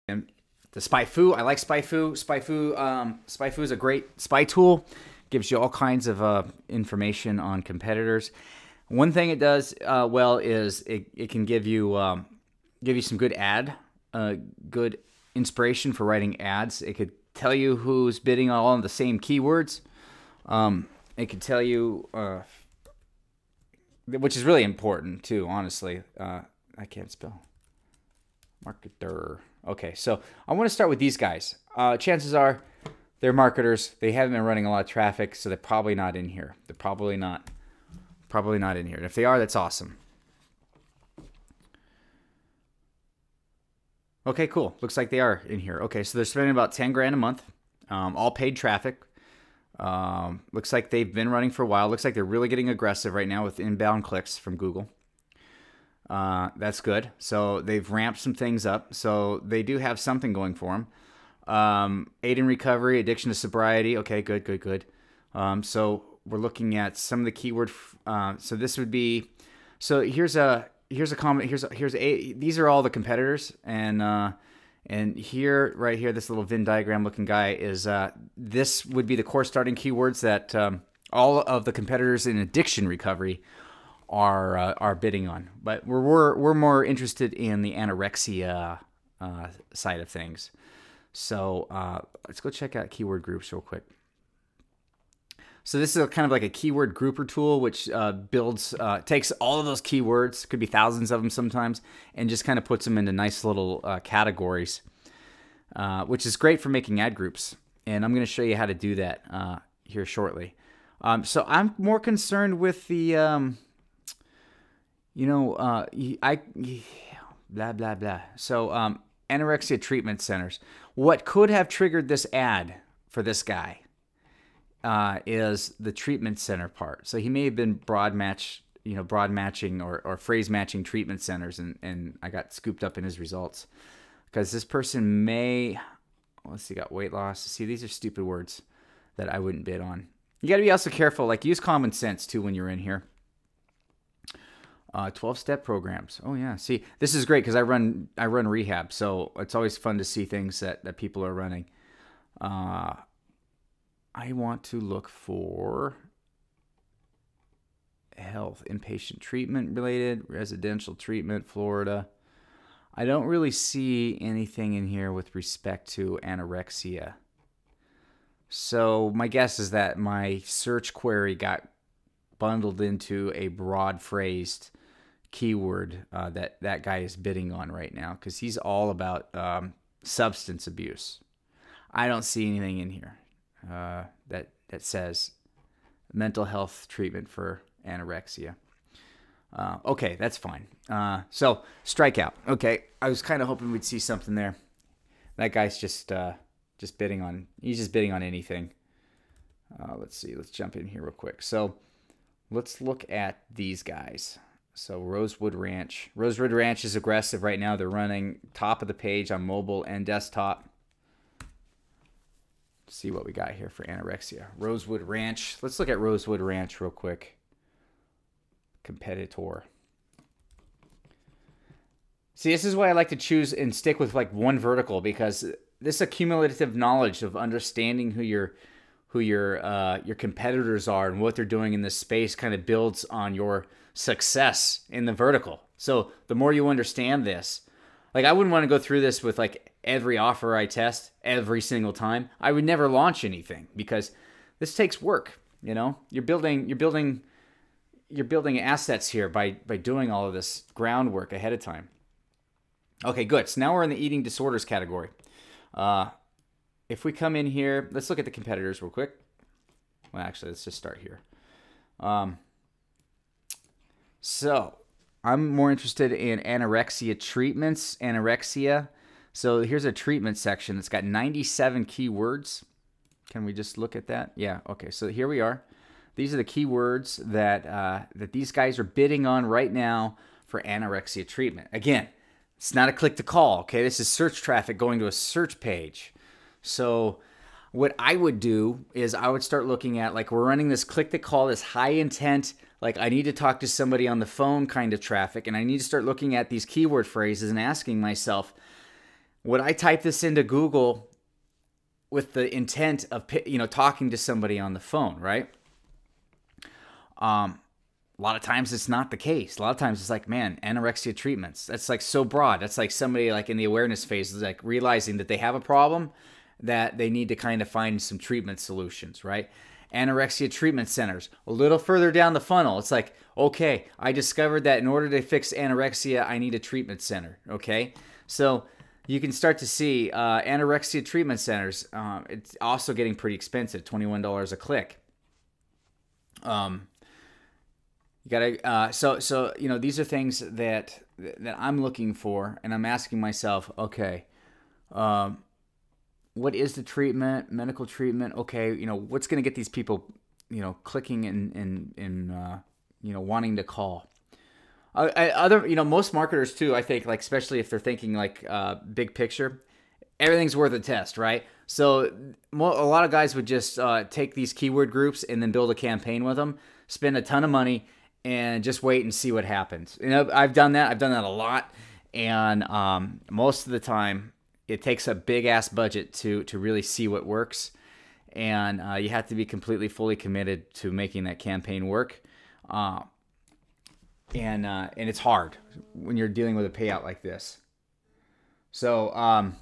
And the Spyfu, I like Spyfu. Spyfu is a great spy tool. Gives you all kinds of information on competitors. One thing it does well is it can give you some good inspiration for writing ads. It could tell you who's bidding on all of the same keywords. It could tell you, which is really important too, honestly. I can't spell. Marketer. Okay, so I want to start with these guys. Chances are they're marketers. They haven't been running a lot of traffic, so they're probably not in here. They're probably not in here. And if they are, that's awesome. Okay, cool. Looks like they are in here. Okay, so they're spending about 10 grand a month, all paid traffic. Looks like they've been running for a while. Looks like they're really getting aggressive right now with inbound clicks from Google. That's good. So they've ramped some things up. So they do have something going for them. Aid in recovery, addiction to sobriety. Okay, good. So we're looking at some of the keyword. So this would be. So here's a comment. These are all the competitors, and here, right here, this little Venn diagram looking guy is. This would be the core starting keywords that all of the competitors in addiction recovery are bidding on. But we're more interested in the anorexia side of things. So let's go check out keyword groups real quick. So this is kind of like a keyword grouper tool, which takes all of those keywords, could be thousands of them sometimes, and just kind of puts them into nice little categories, which is great for making ad groups. And I'm going to show you how to do that here shortly. So I'm more concerned with the, blah, blah, blah. So anorexia treatment centers. What could have triggered this ad for this guy is the treatment center part. So he may have been broad matching or phrase matching treatment centers, and I got scooped up in his results because this person may, let's see, got weight loss. See, these are stupid words that I wouldn't bid on. You got to be also careful, like use common sense too when you're in here. 12-step programs. Oh yeah, see, this is great because I run rehab, so it's always fun to see things that people are running. I want to look for health, inpatient treatment related, residential treatment, Florida. I don't really see anything in here with respect to anorexia. So my guess is that my search query got bundled into a broad phrased keyword that guy is bidding on right now because he's all about substance abuse. I don't see anything in here that says mental health treatment for anorexia. Okay, that's fine. So strikeout. Okay, I was kind of hoping we'd see something there. That guy's just bidding on. He's just bidding on anything. Let's see. Let's jump in here real quick. So let's look at these guys. So Rosewood Ranch. Rosewood Ranch is aggressive right now. They're running top of the page on mobile and desktop. See what we got here for anorexia. Rosewood Ranch. Let's look at Rosewood Ranch real quick. Competitor. See, this is why I like to choose and stick with like one vertical because this accumulative knowledge of understanding who your competitors are and what they're doing in this space kind of builds on your success in the vertical. So the more you understand this, like I wouldn't want to go through this with like every offer I test every single time. I would never launch anything because this takes work. You know, you're building assets here by doing all of this groundwork ahead of time. Okay, good. So now we're in the eating disorders category. If we come in here, let's look at the competitors real quick. Well, actually, let's just start here. So I'm more interested in anorexia treatments, anorexia. So here's a treatment section. It's got 97 keywords. Can we just look at that? Yeah, okay. So here we are. These are the keywords that these guys are bidding on right now for anorexia treatment. Again, it's not a click to call, okay? This is search traffic going to a search page. So what I would do is I would start looking at, like, we're running this click to call, this high intent, like I need to talk to somebody on the phone kind of traffic, and I need to start looking at these keyword phrases and asking myself, Would I type this into Google with the intent of, talking to somebody on the phone, right? A lot of times it's not the case. A lot of times it's like, man, anorexia treatments. That's like so broad. That's like somebody like in the awareness phase is like realizing that they have a problem, that they need to kind of find some treatment solutions, right? Anorexia treatment centers. A little further down the funnel, it's like, okay, I discovered that in order to fix anorexia, I need a treatment center, okay? So you can start to see anorexia treatment centers. It's also getting pretty expensive, $21 a click. You gotta, so these are things that I'm looking for, and I'm asking myself, okay, what is the treatment, medical treatment? Okay, what's gonna get these people, clicking and wanting to call. Most marketers too, I think, like especially if they're thinking like big picture, everything's worth a test, right? So a lot of guys would just take these keyword groups and then build a campaign with them, spend a ton of money, and just wait and see what happens. I've done that. I've done that a lot, and most of the time, it takes a big ass budget to really see what works, and you have to be completely, fully committed to making that campaign work. And it's hard when you're dealing with a payout like this. So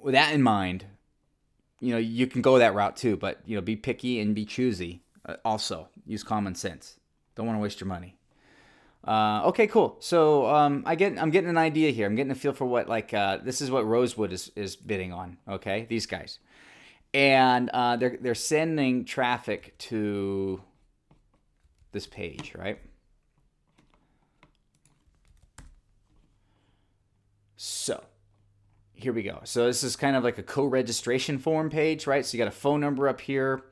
with that in mind, you can go that route too, but be picky and be choosy. Also, use common sense. Don't want to waste your money. Okay, cool. So I'm getting an idea here. I'm getting a feel for what this is what Rosewood is bidding on. Okay, these guys, and they're sending traffic to this page, right? So here we go. So this is kind of like a co-registration form page, right? So you got a phone number up here,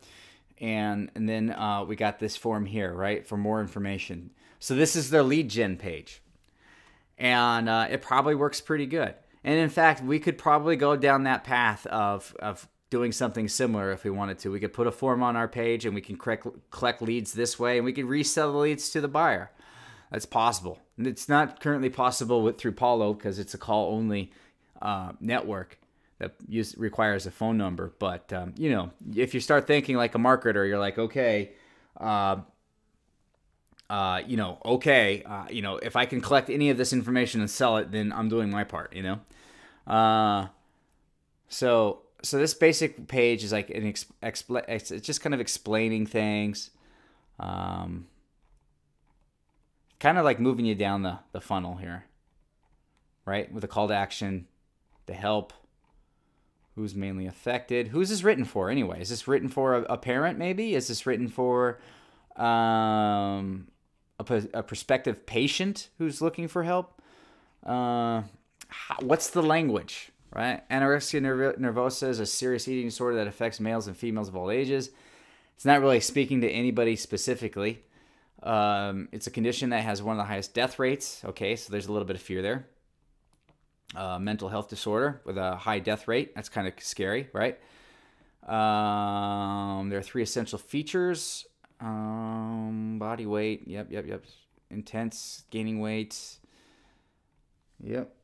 and then we got this form here, right, for more information. So this is their lead gen page, and it probably works pretty good. And in fact, we could probably go down that path of doing something similar if we wanted to. We could put a form on our page, and we can collect leads this way, and we could resell the leads to the buyer. That's possible. And it's not currently possible through Paulo because it's a call-only network that requires a phone number. But, if you start thinking like a marketer, you're like, okay, if I can collect any of this information and sell it, then I'm doing my part, So this basic page is like it's just kind of explaining things. Kind of like moving you down the funnel here, right? With a call to action, the help, who's mainly affected. Who's this written for anyway? Is this written for a parent maybe? Is this written for a prospective patient who's looking for help? What's the language, right? Anorexia nervosa is a serious eating disorder that affects males and females of all ages. It's not really speaking to anybody specifically. It's a condition that has one of the highest death rates. Okay, so there's a little bit of fear there. Mental health disorder with a high death rate. That's kind of scary, right? There are 3 essential features. Body weight. Yep. Intense gaining weight. Yep.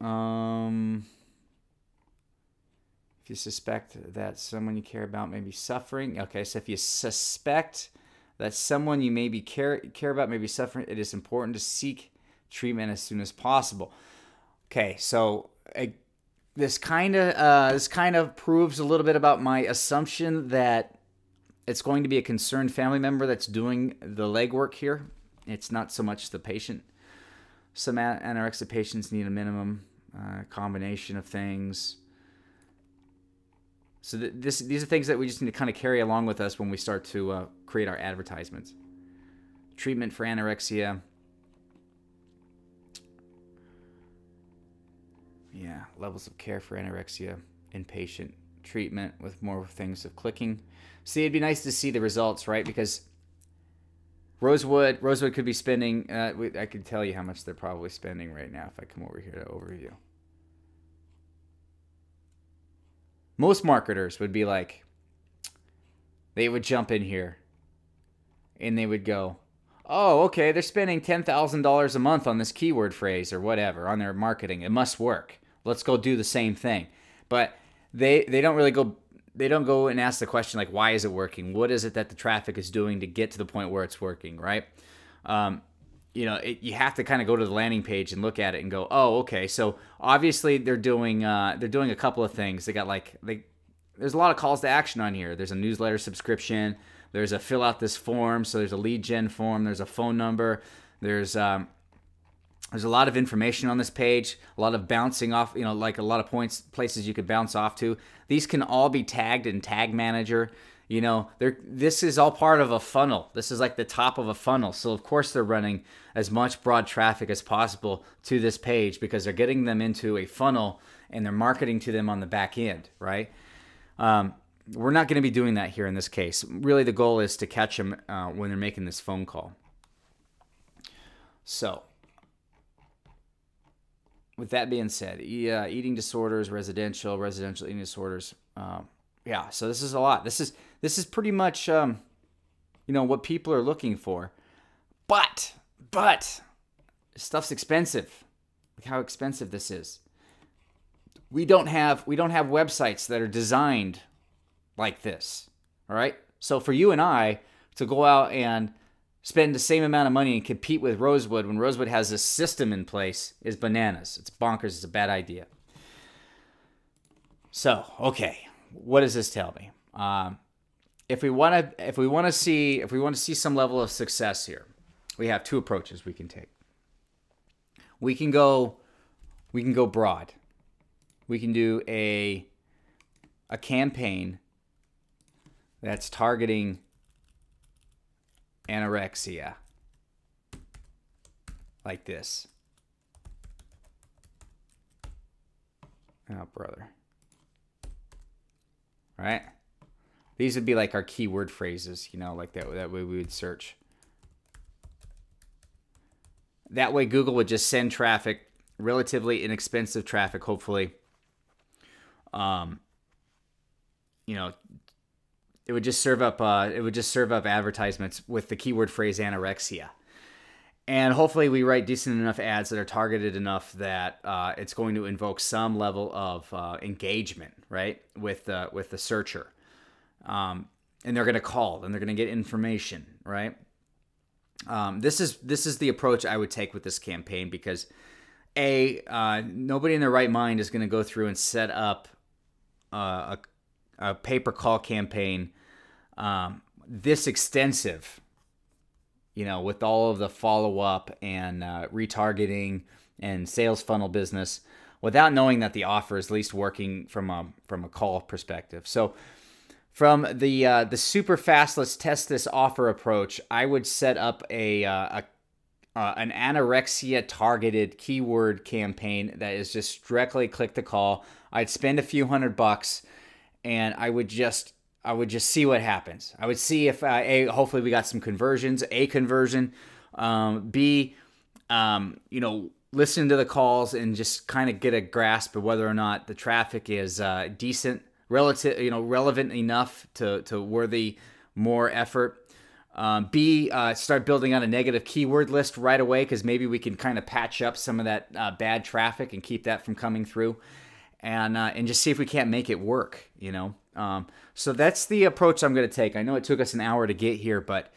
If you suspect that someone you care about may be suffering. Okay, so if you suspect that someone you maybe care about may be suffering, it is important to seek treatment as soon as possible. Okay, so this kind of proves a little bit about my assumption that it's going to be a concerned family member that's doing the legwork here. It's not so much the patient. Some anorexic patients need a minimum combination of things. So these are things that we just need to kind of carry along with us when we start to create our advertisements. Treatment for anorexia. Yeah, levels of care for anorexia, inpatient treatment with more things of clicking. See, it'd be nice to see the results, right? Because Rosewood could be spending, I could tell you how much they're probably spending right now if I come over here to overview. Most marketers would be like, they would jump in here and they would go, oh, okay, they're spending $10,000 a month on this keyword phrase or whatever on their marketing. It must work. Let's go do the same thing. But they don't really go. They don't go and ask the question like, why is it working? What is it that the traffic is doing to get to the point where it's working, right? You have to kind of go to the landing page and look at it and go, oh, okay. So obviously they're doing a couple of things. There's a lot of calls to action on here. There's a newsletter subscription. There's a fill out this form. So there's a lead gen form. There's a phone number. There's a lot of information on this page, a lot of bouncing off, like a lot of places you could bounce off to. These can all be tagged in Tag Manager. This is all part of a funnel. This is like the top of a funnel. So of course they're running as much broad traffic as possible to this page because they're getting them into a funnel and they're marketing to them on the back end, right? We're not going to be doing that here in this case. Really, the goal is to catch them when they're making this phone call. So, with that being said, eating disorders, residential eating disorders. So this is a lot. This is pretty much what people are looking for. But stuff's expensive. Look how expensive this is. We don't have websites that are designed like this. All right? So for you and I to go out and spend the same amount of money and compete with Rosewood when Rosewood has this system in place is bananas. It's bonkers. It's a bad idea. So, okay, what does this tell me? If we want to see some level of success here, we have two approaches we can take. We can go broad. We can do a campaign that's targeting anorexia like this. Oh, brother. All right? These would be like our keyword phrases, like that way we would search. That way Google would just send traffic, relatively inexpensive traffic, hopefully. It would just serve up advertisements with the keyword phrase anorexia. And hopefully we write decent enough ads that are targeted enough that it's going to invoke some level of engagement, right, with the searcher. And they're going to call and they're going to get information, right? This is the approach I would take with this campaign because nobody in their right mind is going to go through and set up a pay-per-call campaign this extensive, with all of the follow-up and retargeting and sales funnel business without knowing that the offer is at least working from a call perspective. So from the super fast, let's test this offer approach, I would set up an anorexia targeted keyword campaign that is just directly click to call. I'd spend a few $100 and I would just see what happens. I would see if hopefully we got some conversions, a conversion, B, listen to the calls and just kind of get a grasp of whether or not the traffic is decent, relevant enough to worthy more effort. B, start building on a negative keyword list right away because maybe we can kind of patch up some of that bad traffic and keep that from coming through, and just see if we can't make it work. So that's the approach I'm going to take. I know it took us an hour to get here, but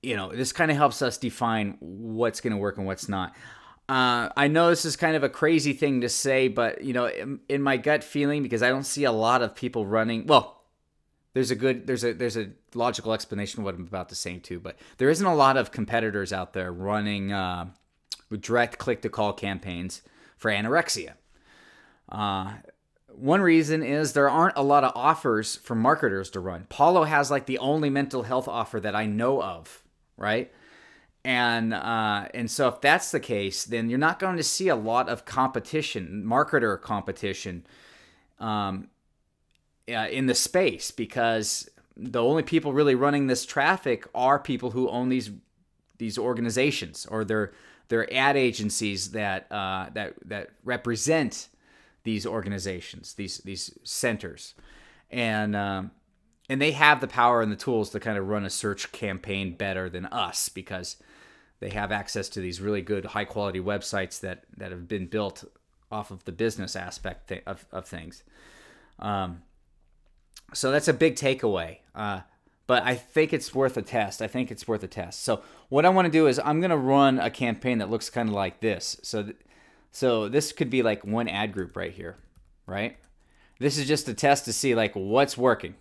this kind of helps us define what's going to work and what's not. I know this is kind of a crazy thing to say, but in my gut feeling, because I don't see a lot of people running. Well, there's a logical explanation of what I'm about to say too, but there isn't a lot of competitors out there running direct click to call campaigns for anorexia. One reason is there aren't a lot of offers for marketers to run. Paulo has like the only mental health offer that I know of, right? And so if that's the case, then you're not going to see a lot of competition, marketer competition, in the space, because the only people really running this traffic are people who own these organizations or their ad agencies that represent these organizations, these centers, and they have the power and the tools to kind of run a search campaign better than us because they have access to these really good, high-quality websites that have been built off of the business aspect of things. So that's a big takeaway. But I think it's worth a test. So what I want to do is I'm going to run a campaign that looks kind of like this. So this could be like one ad group right here, right? This is just a test to see like what's working,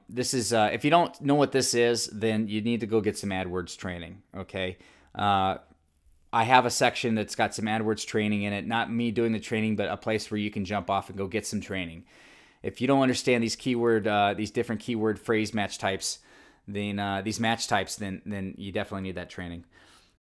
This is, if you don't know what this is, then you need to go get some AdWords training, okay? I have a section that's got some AdWords training in it, not me doing the training, but a place where you can jump off and go get some training. If you don't understand these these different keyword phrase match types, then then you definitely need that training.